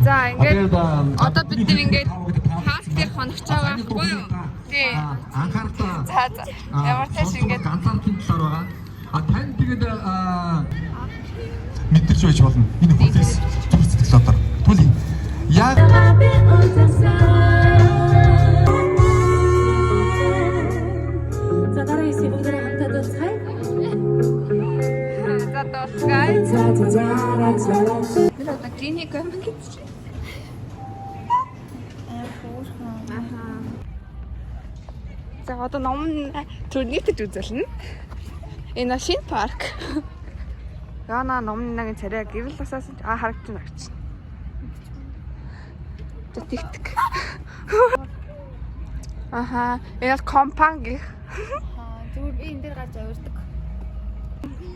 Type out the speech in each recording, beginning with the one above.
За ингээд одоо бид нэг ингээд хаалт дээр хоногч байгаа байхгүй юу? Тий. Анхаарал. За. Ямар ч шиг ингээд ганцаардын талаар байгаа. Тань тэгээд мэдэрч байж болно. Энэ хүлээс зүрх сэтгэл дотор. Түлий. Яг За дараагийн сэдвээр хамтдаа дуусгая. за дуусгая. Тэр одоо клиник юм гэж. За одоо ном төрнийтэд үзэлнэ. Энэ шинэ парк. Яна номнынагийн царай гэрэл усаас харагдаж байна. За тэгтэг. Аха, энэ компаниг. Зүгээр би энэ дээр гарч авирдаг.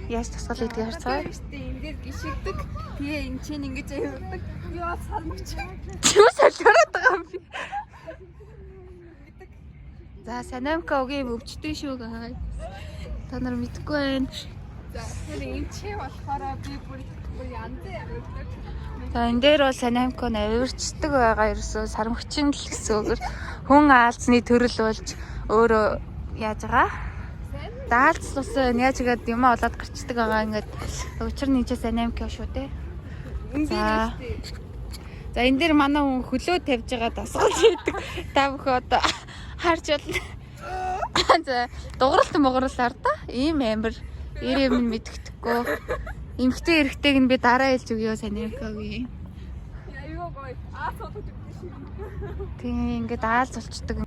Яаж тусгал гэдгийг харцгаа. Энэ дээр гიშгдэг. Тэгээ энэ чинь ингэж авирдаг. Би бас салмагч. Юу солиороод байгаа юм бэ? За Санамка өгийн өвчтөн шүү гаа. Та нар мэдгүй байна. За тэр энэ чи болохоор би бүр янз авирдаг. За энэ дээр бол Санамка навирчдаг байгаа ерөөсөө сармагчин л гэсэн үгээр хүн аалцны төрөл болж өөрөө яаж байгаа? Даалцлуусаа яаж игээд юм олоод гарчдаг байгаа ингээд учир нь ч Санамка шүү те. За энэ дээр манай хүн хөлөө тавьж байгаа дасгал хийдэг. Та бүхэн одоо харж байна. За дууралт да. Ийм амир юм мэдгэдэггүй. Эмхтэй эрэхтэйг нь би дараа хэлж өгөө Санамкагийн. Аюу гой. Суудаж өгдөө. Тийм ингээд аалз болчдөг.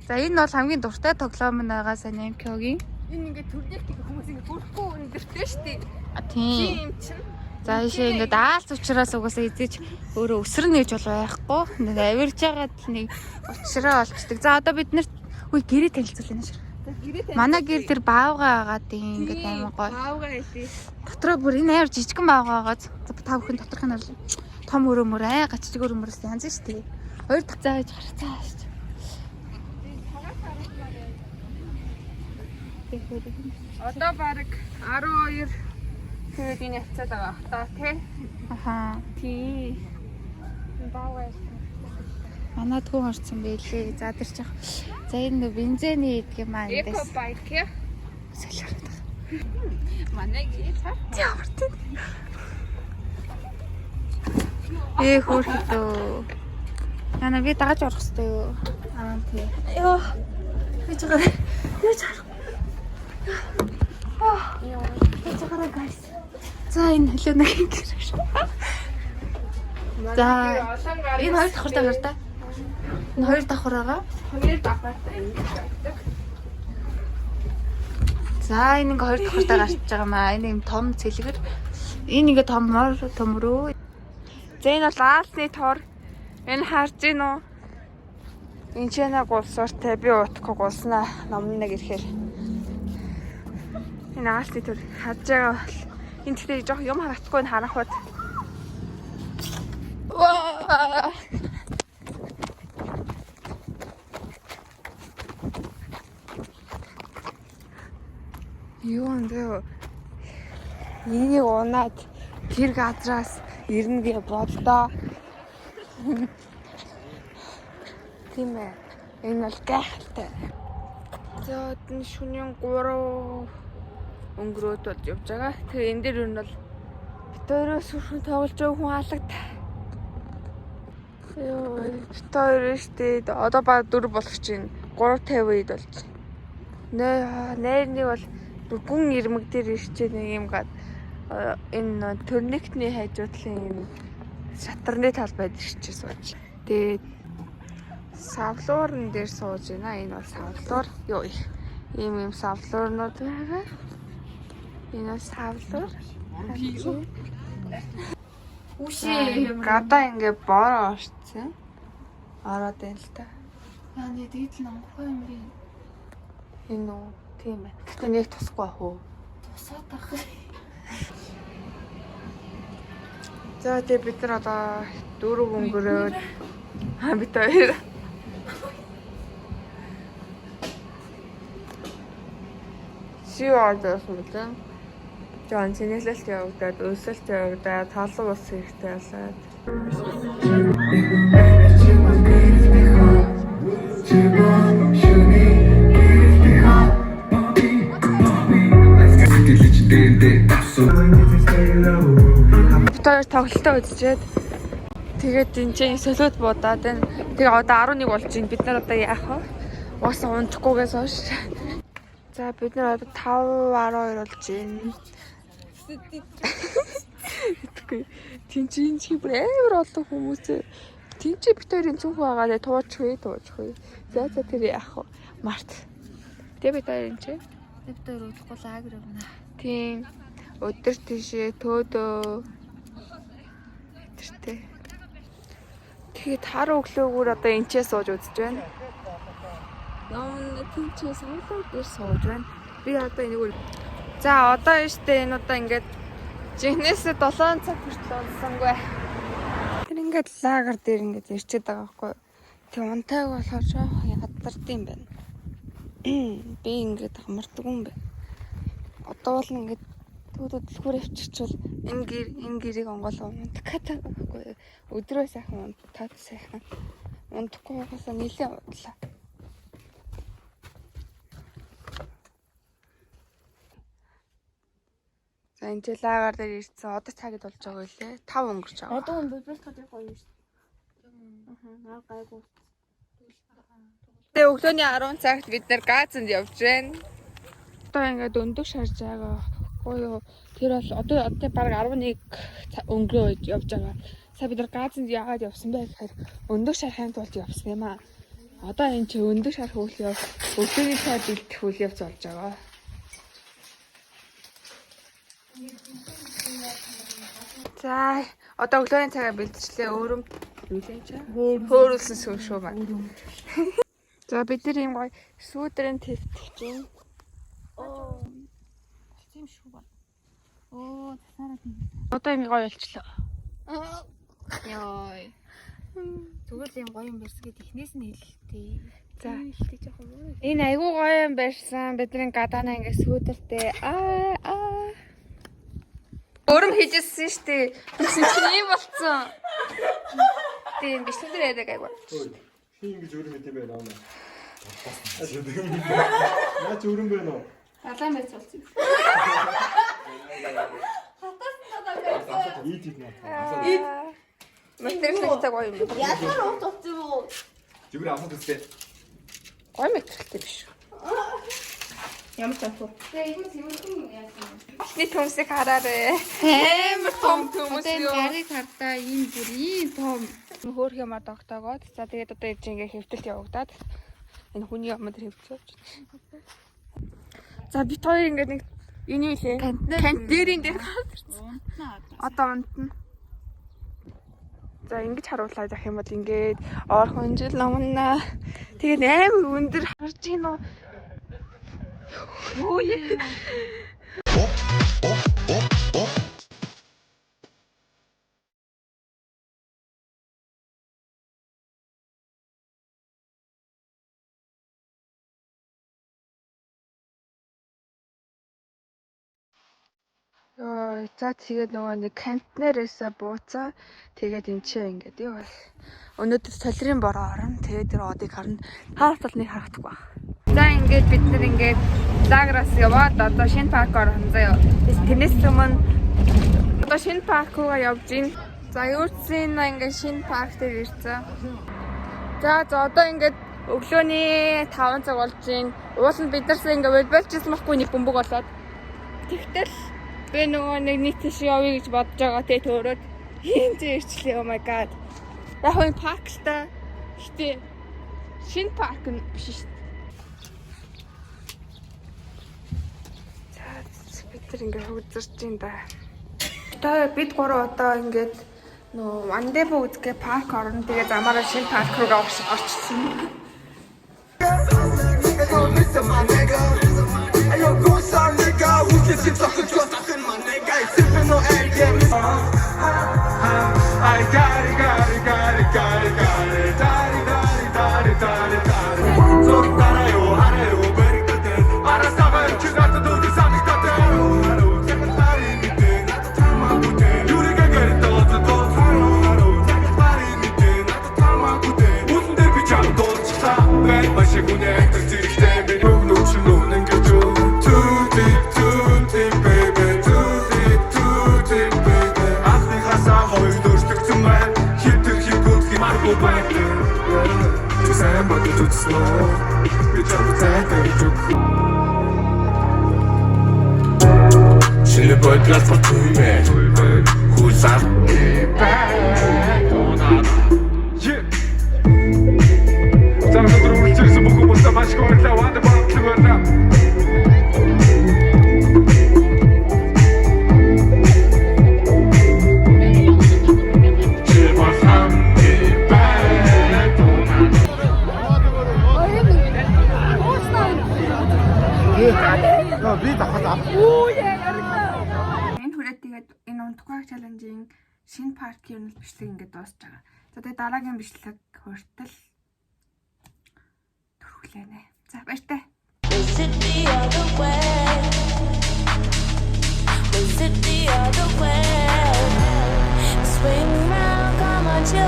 За энэ бол хамгийн дуртай тоглоом нь байгаа Санамкагийн. Энэ ингээд төрөлт их хүмүүс ингээд бүрхгүй өндөртэй штий. Тийм. Тийм чинь. За ийшээ ингээд аалз учраас угаасаа эзэж өөрөө өсрөн нээж бол байхгүй. Нэг авирж байгаад л нэг учраа болчдөг. За одоо бид нарт үгүй гэрээ танилцуулна шээ. Манай гэр тэр баавгаа байгаа тийм ингээд аймаг гоё. Баавгаа хэлээ. Дотроо бүр энэ амар жижигэн баавгаа байгаа. За та бүхэн доторх нь бол том өрөөмөр гаччиг өрөөмөрөөс янз шүү дээ. Хоёр дахь цаа гэж гарцаа шүү дээ. Одоо баг 12 тэгээд энэ хацаад байгаа хта тий. Аха. Тий. Баавгаа. Манад хүн орсон байлээ. За тэр чих. За энэ бензиний гэдэг юм аа Эко эндээс. байк яа. Солиороод байгаа. Манай гэр Ямар тийм. Хөөрхөлөө. Яна би дагаж орох хэрэгтэй юу? Аа тий. Йоо. Би чагаа. Юу чаар. Йоо. Би чагаа гайс. За энэ хөлөө нэг гэрэж. За энэ хоёр давхар дээр та. Энэ хоёр давхар байгаа. хоёр давхартай ингэ байдаг. За энэ ингээ хоёр давхартай гарч байгаа маа. Энэ юм том цэлгэр. Энэ ингээ томор төмрөө. За энэ бол аалсны тор. Энэ харж гин үү? Энэ чэнэг улсууртай би утгах гулснаа номног ирэхээр. Энэ аалсны тор харж байгаа бол энэ тэгэхээр жоох юм харагдахгүй харах бод. Ваа! Юу нэ? Энийг унаад тэр газраас ирнэ гэж бодлоо. Тийм ээ. Энэ бол гайхалтай. За одоо шөнийн 3 өнгөрөөд болж явж байгаа. Тэгээ энэ дээр нь бол бит хоёроос хүрхэн тоглож байгаа хүн алгад. Йоо, бит хоёр штэ. Одоо баг 4 болох чинь 3:50 үед болж. Найрны бол гүн ирмэг дээр ирчээ нэг юм гад энэ төрнэгтний хажуудлын юм шатарны талбайд ирчээ сууж. Тэгээд савлуурн дээр сууж байна. Энэ бол савлуур. Йоо ийм савлуурнууд байгаа. Энэ бол савлуур. Үшээ гадаа ингээ бороо орцсон. Ороод байна л та. Яа нэ дийдл номхой юм би. Энэ үү тийм ээ. Гэтэ нэг тусахгүй ах уу? Тусаад ах. За тэгээ бид нар одоо 4 өнгөрөөд бид хоёр ордоос мэдэн. Жон цэнэглэлт явагдаад, өсөлт явагдаад, толгой ус хэрэгтэй болоод. Тэр тоглолтоо үзчихэд тэгээд энэ чинь солиод буудаад байна. Тэгээ одоо 11 болж байна. Бид нар одоо яах вэ? Уус унтахгүйгээс хойш. За бид нар одоо 5:12 болж байна. Итгэхгүй. Тинчин чи бүр амар олон хүмүүс. Тинчи бид хоёрын цүнх байгаа туучихгүй. За тэр яах вэ? Март. Тэгээ бид хоёр энэ чи. Бид хоёр удахгүй лагер явна. Тийм. Өдөр тийшээ төөдөө. Тэртээ. Тэгээд хар өглөөгөр одоо энчээ сууж үзэж байна. Ном тэнчээ суулаад дээр сууж байна. Би одоо энийг за одоо штэ энэ удаа ингээд жинхнээсээ 7 цаг хүртэл унтсангүй. Тэр ингээд лагер дээр ингээд ирчээд байгаа байхгүй. Тэг унтайг болохоор жоох ядард юм байна. Би ингээд хамардаг юм байна. Одоо бол ингээд төвд дэлгүүр авчирчвал энэ гэрийг онгоолоо унтах гэдэг байхгүй. Өдрөө сайхан унтаад сайхан унтахгүй байгаасаа нэлээд унтлаа. За энэ ч лагер дээр ирсэн. Одоо цагид болж байгаа үлээ. 5 өнгөрч байгаа. Одоо энэ библиотекад гоё юм шүү дээ. Гайгүй. Тэгээ өглөөний 10 цагт бид нэр газанд явж байна. Одоо ингээд өндөг шарж байгаа. Гоё. Тэр бол одоо баг 11 өнгөрөө явж байгаа. Сая бид нар газанд яагаад явсан бэ гэхээр өндөг шарахын тулд явсан юм аа. Одоо энэ чи өндөг шарах үйл яв. Өглөөний цай бэлдэх үйл явц болж байгаа. За одоо өглөөний цагаа бэлдчихлээ. Өөрөм юу л юм чи? Хөөрүүлсэн шүү маа. За бид нар юм гоё сүүдрийн твтгэж байна. Оо. Тийм шүү ба. Оо, тасаараа тийм. Одоо юм гоё болчлоо. Яй. Зүгээр л юм гоё юм барьс гэд эхнээс нь хэлэлтээ. За, хэлтий жоохон муу. Энэ айгуу гоё юм барьсан. Бидний гадаана ингээ сүүдэртэй. Өөрөм хийжсэн штэ. Тэгсэн чинь ийм болцсон. Тийм бичлэг дээр яадаг айгуу. Хин ингэж өрөм идэм байна аа. Наа ч өрөм байна уу? Алаа мэт болсон. Ийд ийд наа. Материалтай гоё юм. Ясаар урт болсон юм уу? Зүгээр асуух үстэй. Гоё материалтай биш. Ямар ч амтгүй. Тэгээ энэ зэмэрхэн яасан. Эхний төмсийг хараарэ. Амар том төмс Энэ юу. гарыг хардаа энэ бүр ийм том. Хөөх юм тогтоогоод. За тэгээд одоо ээж ингээ хэвтэлт явагдаад энэ хүний юм дээр хэвтэлж. За бит хоёр ингээ нэг энэ юу лээ? Кантнерийн дээр гарсан. Одоо унтна. За ингэж харуулаад явах юм бол ингээд орхон жил номнаа. Тэгээд амар өндөр харж гин үү? Оо яа. Йоо, за тэгээд нөгөө нэг кантнерээсээ бууцаа. Тэгээд эмчээ ингээд юу бол өнөөдөр солирын бороо орно. Тэгээд тэр одыг харна. Хаалтал нэг харагдахгүй байна. За ингээд бид нар ингээд лаграас яваад одоо шинэ парк орно заяа. Тэрнээс өмнө одоо шинэ парк руу явж гин. За юурцэн ингээд шинэ парк дээр ирсэн. За одоо ингээд өглөөний 5 цаг болж гин. Уул нь бид нарсаа ингээд болчихсон байхгүй нэг бөмбөг болоод. Тэгтэл би нөгөө нэг нийтэш явъя гэж бодож байгаа те төөрөөд ийм ч ирчлээ. Oh my god. Яг энэ парк л та. Гэтэ шинэ парк нь биш шүү дээ. За бид тэр ингээ хөгжирч юм да. Одоо бид гурав одоо ингээд нөө Мандебо үзгээ парк орно. Тэгээ замаараа шинэ парк руу орчихсон. Шинэ бодлоор бүртгүүлээ. Хүлээв. За өнөөдөр үргэлжлүүлсэн бүх хүмүүстээ маш их баярлалаа. Ванда багтлаг байна. Энэ хүрээд тэгээд энэ унтгай чаленжийн шинэ паркийн бичлэг ингээд дуусж байгаа. За тэгээд дараагийн бичлэг хүртэл төрүүлээ нэ. За баяртай.